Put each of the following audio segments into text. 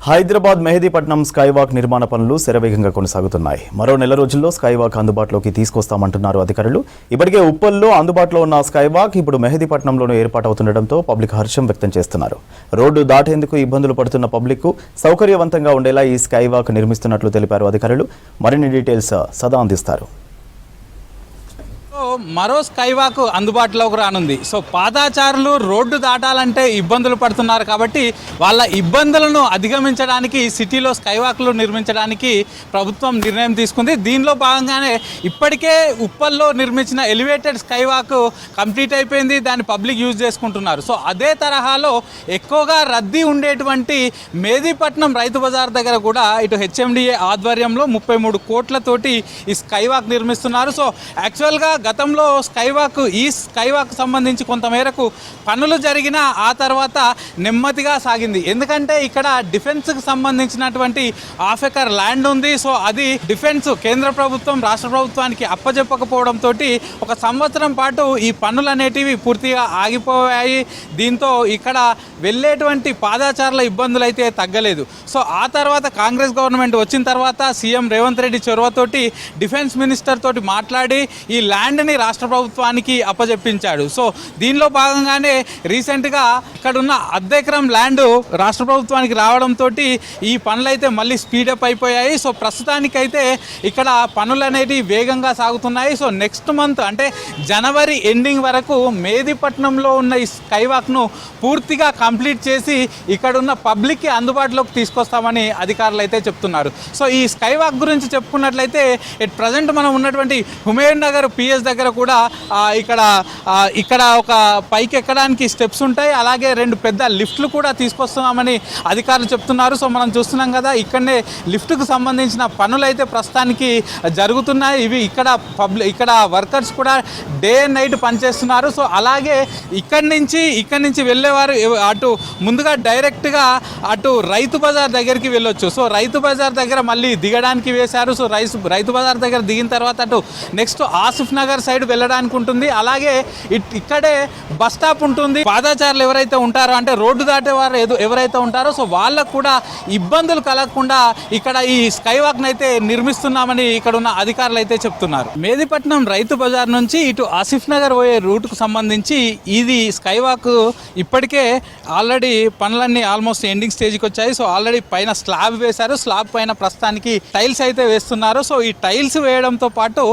Hyderabad Mehdipatnam skywalk నిర్మాణ పనులు శరవేగంగా కొనసాగుతున్నాయి. మరో నెల రోజుల్లో స్కైవాక్ అందుబాటులోకి తీసుకొస్తామంటున్నారు అధికారులు. ఇప్పటికే ఉప్పల్లో అందుబాటులో ఉన్న స్కైవాక్ ఇప్పుడు మెహదీపట్నంలోనూ ఏర్పాటవుతుండటంతో పబ్లిక్ హర్షం వ్యక్తం చేస్తున్నారు. రోడ్డు దాటేందుకు ఇబ్బందులు పడుతున్న పబ్లిక్కు సౌకర్యవంతంగా ఉండేలా ఈ స్కైవాక్ నిర్మిస్తున్నట్లు తెలిపారు అధికారులు. మరిన్ని డీటెయిల్స్ సదా అందిస్తారు. మరో స్కైవాక్ అందుబాటులోకి రానుంది. సో పాదాచారులు రోడ్డు దాటాలంటే ఇబ్బందులు పడుతున్నారు కాబట్టి వాళ్ళ ఇబ్బందులను అధిగమించడానికి సిటీలో స్కైవాక్లు నిర్మించడానికి ప్రభుత్వం నిర్ణయం తీసుకుంది. దీనిలో భాగంగానే ఇప్పటికే ఉప్పల్లో నిర్మించిన ఎలివేటెడ్ స్కైవాక్ కంప్లీట్ అయిపోయింది. దాన్ని పబ్లిక్ యూజ్ చేసుకుంటున్నారు. సో అదే తరహాలో ఎక్కువగా రద్దీ ఉండేటువంటి మెహదీపట్నం రైతు బజార్ దగ్గర కూడా ఇటు హెచ్ఎండిఏ ఆధ్వర్యంలో 33 కోట్లతోటి ఈ స్కైవాక్ నిర్మిస్తున్నారు. సో యాక్చువల్గా గతంలో ఈ స్కైవాక్ సంబంధించి కొంతమేరకు పనులు జరిగిన ఆ తర్వాత నెమ్మదిగా సాగింది. ఎందుకంటే ఇక్కడ డిఫెన్స్కి సంబంధించినటువంటి హాఫ్ ఎకర్ ల్యాండ్ ఉంది. సో అది డిఫెన్స్ కేంద్ర ప్రభుత్వం రాష్ట్ర ప్రభుత్వానికి అప్పజెప్పకపోవడంతో ఒక సంవత్సరం పాటు ఈ పనులు అనేటివి పూర్తిగా ఆగిపోయాయి. దీంతో ఇక్కడ వెళ్ళేటువంటి పాదాచారుల ఇబ్బందులు అయితే తగ్గలేదు. సో ఆ తర్వాత కాంగ్రెస్ గవర్నమెంట్ వచ్చిన తర్వాత సీఎం రేవంత్ రెడ్డి చొరవతోటి డిఫెన్స్ మినిస్టర్ తోటి మాట్లాడి ఈ ల్యాండ్ని రాష్ట్ర ప్రభుత్వానికి అప్పజెప్పించాడు. సో దీనిలో భాగంగానే రీసెంట్గా ఇక్కడున్న అర్ధెకరం ల్యాండ్ రాష్ట్ర ప్రభుత్వానికి రావడంతో ఈ పనులు అయితే మళ్ళీ స్పీడప్ అయిపోయాయి. సో ప్రస్తుతానికైతే ఇక్కడ పనులు అనేవి వేగంగా సాగుతున్నాయి. సో నెక్స్ట్ మంత్ అంటే జనవరి ఎండింగ్ వరకు మెహదీపట్నంలో ఉన్న ఈ స్కైవాక్ను పూర్తిగా కంప్లీట్ చేసి ఇక్కడున్న పబ్లిక్కి అందుబాటులోకి తీసుకొస్తామని అధికారులు అయితే చెప్తున్నారు. సో ఈ స్కైవాక్ గురించి చెప్పుకున్నట్లయితే ఎట్ ప్రజెంట్ మనం ఉన్నటువంటి హుమయూన్ నగర్ పిఎస్ దగ్గర కూడా ఇక్కడ ఒక పైకి ఎక్కడానికి స్టెప్స్ ఉంటాయి. అలాగే 2 పెద్ద లిఫ్ట్లు కూడా తీసుకొస్తున్నామని అధికారులు చెప్తున్నారు. సో మనం చూస్తున్నాం కదా, ఇక్కడనే లిఫ్ట్కు సంబంధించిన పనులు అయితే ప్రస్తుతానికి జరుగుతున్నాయి. ఇవి ఇక్కడ వర్కర్స్ కూడా డే అండ్ నైట్ పనిచేస్తున్నారు. సో అలాగే ఇక్కడి నుంచి వెళ్ళేవారు అటు ముందుగా డైరెక్ట్గా అటు రైతు బజార్ దగ్గరికి వెళ్ళొచ్చు. సో రైతు బజార్ దగ్గర మళ్ళీ దిగడానికి వేశారు. సో రైతు బజార్ దగ్గర దిగిన తర్వాత అటు నెక్స్ట్ ఆసిఫ్ నగర్ సైడ్ వెళ్ళడానికి ఉంటుంది. అలాగే ఇక్కడే బస్ స్టాప్ ఉంటుంది. పాదాచారులు ఎవరైతే ఉంటారో అంటే రోడ్డు దాటేవారు ఎవరైతే ఉంటారో సో వాళ్ళకు కూడా ఇబ్బందులు కలగకుండా ఇక్కడ ఈ స్కైవాక్ని అయితే నిర్మిస్తున్నామని ఇక్కడ ఉన్న అధికారులు అయితే చెప్తున్నారు. మెహదీపట్నం రైతు బజార్ నుంచి ఇటు ఆసిఫ్ నగర్ పోయే రూట్కు సంబంధించి ఇది స్కైవాక్ ఇప్పటికే ఆల్రెడీ పనులన్నీ ఆల్మోస్ట్ ఎండింగ్ స్టేజ్కి వచ్చాయి. సో ఆల్రెడీ పైన స్లాబ్ వేశారు. స్లాబ్ పైన ప్రస్తుతానికి టైల్స్ అయితే వేస్తున్నారు. సో ఈ టైల్స్ వేయడంతో పాటు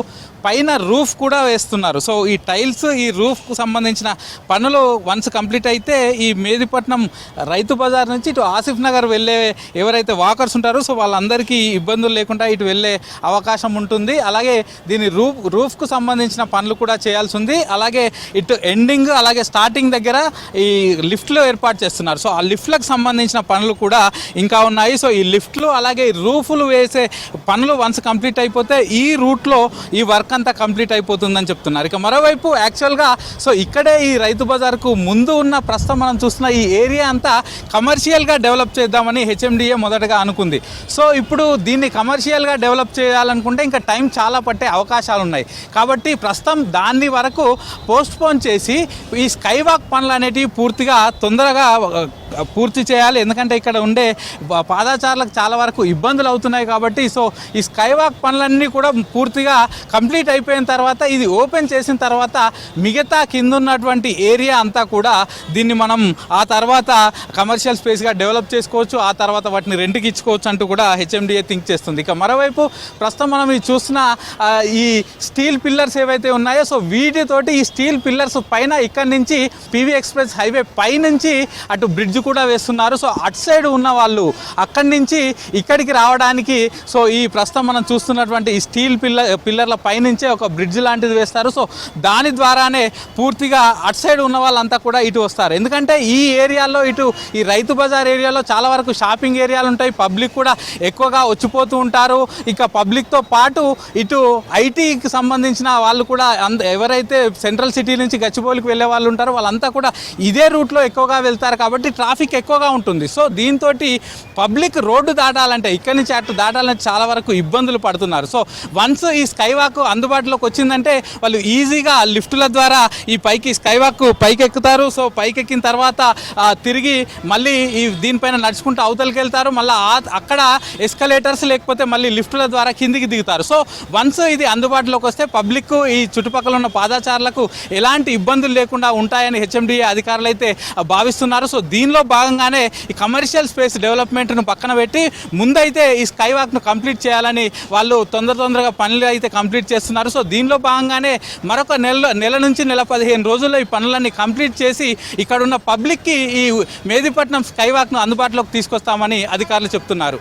పైన రూఫ్ కూడా వేస్తున్నారు. సో ఈ టైల్స్ ఈ రూఫ్కు సంబంధించిన పనులు వన్స్ కంప్లీట్ అయితే ఈ మెహదీపట్నం రైతు బజార్ నుంచి ఇటు ఆసిఫ్ నగర్ వెళ్ళే ఎవరైతే వాకర్స్ ఉంటారో సో వాళ్ళందరికీ ఇబ్బందులు లేకుండా ఇటు వెళ్ళే అవకాశం ఉంటుంది. అలాగే దీని రూఫ్కు సంబంధించిన పనులు కూడా చేయాల్సి ఉంది. అలాగే ఇటు ఎండింగ్ అలాగే స్టార్టింగ్ దగ్గర ఈ లిఫ్ట్లు ఏర్పాటు చేస్తున్నారు. సో ఆ లిఫ్ట్లకు సంబంధించిన పనులు కూడా ఇంకా ఉన్నాయి. సో ఈ లిఫ్ట్లు అలాగే రూఫ్లు వేసే పనులు వన్స్ కంప్లీట్ అయిపోతే ఈ రూట్లో ఈ వర్క్ అంతా కంప్లీట్ అయిపోతుందని చెప్తున్నారు. ఇక మరోవైపు యాక్చువల్గా సో ఇక్కడే ఈ రైతు బజార్కు ముందు ఉన్న ప్రస్తుతం మనం చూస్తున్న ఈ ఏరియా అంతా కమర్షియల్గా డెవలప్ చేద్దామని హెచ్ఎండిఏ మొదటగా అనుకుంది. సో ఇప్పుడు దీన్ని కమర్షియల్గా డెవలప్ చేయాలనుకుంటే ఇంకా టైం చాలా పట్టే అవకాశాలు ఉన్నాయి. కాబట్టి ప్రస్తుతం దాన్ని వరకు పోస్ట్పోన్ చేసి ఈ స్కైవాక్ పనులు అనేటివి పూర్తిగా తొందరగా పూర్తి చేయాలి. ఎందుకంటే ఇక్కడ ఉండే పాదాచారులకు చాలా వరకు ఇబ్బందులు అవుతున్నాయి. కాబట్టి సో ఈ స్కైవాక్ పనులన్నీ కూడా పూర్తిగా కంప్లీట్ అయిపోయిన తర్వాత ఇది ఓపెన్ చేసిన తర్వాత మిగతా కింద ఉన్నటువంటి ఏరియా అంతా కూడా దీన్ని మనం ఆ తర్వాత కమర్షియల్ స్పేస్గా డెవలప్ చేసుకోవచ్చు. ఆ తర్వాత వాటిని రెంట్కి ఇచ్చుకోవచ్చు అంటూ కూడా హెచ్ఎండిఏ థింక్ చేస్తుంది. ఇక మరోవైపు ప్రస్తుతం మనం ఇది చూస్తున్న ఈ స్టీల్ పిల్లర్స్ ఏవైతే ఉన్నాయో సో వీటితోటి ఈ స్టీల్ పిల్లర్స్ పైన ఇక్కడి నుంచి పివి ఎక్స్ప్రెస్ హైవే పైనుంచి అటు బ్రిడ్జ్ కూడా వేస్తున్నారు. సో అటు సైడ్ ఉన్న వాళ్ళు అక్కడి నుంచి ఇక్కడికి రావడానికి సో ఈ ప్రస్తుతం మనం చూస్తున్నటువంటి ఈ స్టీల్ పిల్లర్ల పైనుంచే ఒక బ్రిడ్జ్ లాంటిది వేస్తారు. సో దాని ద్వారానే పూర్తిగా అటు సైడ్ ఉన్న వాళ్ళంతా కూడా ఇటు వస్తారు. ఎందుకంటే ఈ ఏరియాలో ఇటు ఈ రైతు బజార్ ఏరియాలో చాలా వరకు షాపింగ్ ఏరియాలు ఉంటాయి. పబ్లిక్ కూడా ఎక్కువగా వచ్చిపోతూ ఉంటారు. ఇక పబ్లిక్తో పాటు ఇటు ఐటీకి సంబంధించిన వాళ్ళు కూడా ఎవరైతే సెంట్రల్ సిటీ నుంచి గచ్చిబౌలికి వెళ్ళే వాళ్ళు ఉంటారో వాళ్ళంతా కూడా ఇదే రూట్లో ఎక్కువగా వెళ్తారు. కాబట్టి ట్రాఫిక్ ఎక్కువగా ఉంటుంది. సో దీంతో పబ్లిక్ రోడ్డు దాటాలంటే ఇక్కడి నుంచి అటు దాటాలంటే చాలా వరకు ఇబ్బందులు పడుతున్నారు. సో వన్స్ ఈ స్కై వాక్ అందుబాటులోకి వచ్చిందంటే వాళ్ళు ఈజీగా లిఫ్టుల ద్వారా ఈ స్కై వాక్ పైకి ఎక్కుతారు. సో పైకి ఎక్కిన తర్వాత తిరిగి మళ్ళీ దీనిపైన నడుచుకుంటూ అవతలకి వెళ్తారు. మళ్ళీ అక్కడ ఎస్కలేటర్స్ లేకపోతే మళ్ళీ లిఫ్టుల ద్వారా కిందికి దిగుతారు. సో వన్స్ ఇది అందుబాటులోకి వస్తే పబ్లిక్ ఈ చుట్టుపక్కల ఉన్న పాదచారులకు ఎలాంటి ఇబ్బందులు లేకుండా ఉంటాయని హెచ్ఎండిఏ అధికారులు అయితే భావిస్తున్నారు. సో దీనిలో భాగంగానే ఈ కమర్షియల్ స్పేస్ డెవలప్మెంట్ను పక్కన పెట్టి ముందైతే ఈ స్కై వాక్ను కంప్లీట్ చేయాలని వాళ్ళు తొందరగా పనులు అయితే కంప్లీట్ చేస్తున్నారు. సో దీనిలో భాగంగానే మరొక నెల నుంచి నెల 15 రోజుల్లో ఈ పనులన్నీ కంప్లీట్ చేసి ఇక్కడ ఉన్న పబ్లిక్కి ఈ మెహదీపట్నం స్కై వాక్ను అందుబాటులోకి తీసుకొస్తామని అధికారులు చెప్తున్నారు.